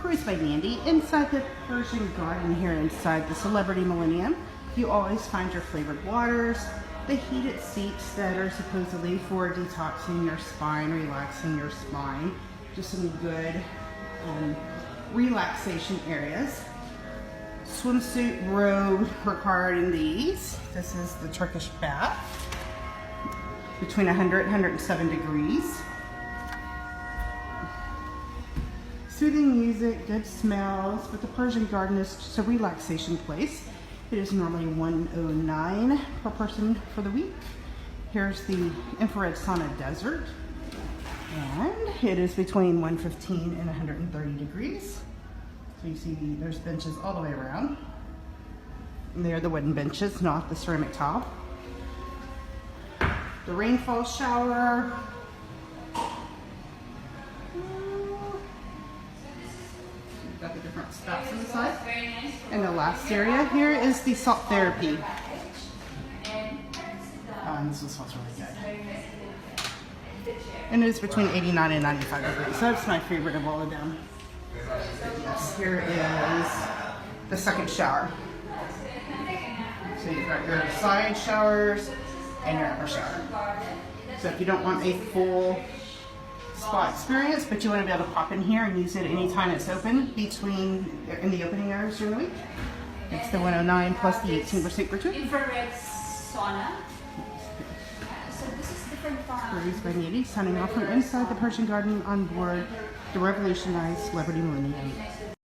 Cruise by Mandy inside the Persian Garden here inside the Celebrity Millenium. You always find your flavored waters, the heated seats that are supposedly for detoxing your spine, relaxing your spine. Just some good relaxation areas. Swimsuit robe required in these. This is the Turkish Bath. Between 100 and 107 degrees. Soothing music, good smells, but the Persian Garden is just a relaxation place. It is normally $109 per person for the week. Here's the infrared sauna desert. And it is between 115 and 130 degrees. So you see there's benches all the way around. And they're the wooden benches, not the ceramic tile. The rainfall shower. You've got the different spots on the side. And the last area here is the salt therapy. And this one smells really good. And it is between 89 and 95 degrees. So that's my favorite of all of them. Yes, here is the second shower. So you've got your side showers and your upper shower. So if you don't want a full spa experience, but you want to be able to pop in here and use it anytime it's open in the opening hours during the week, it's the 109 plus the 18% gratuity. Infrared sauna. So this is different from Cruise by Mandy, signing off from inside the Persian Garden on board the revolutionized Celebrity Millenium.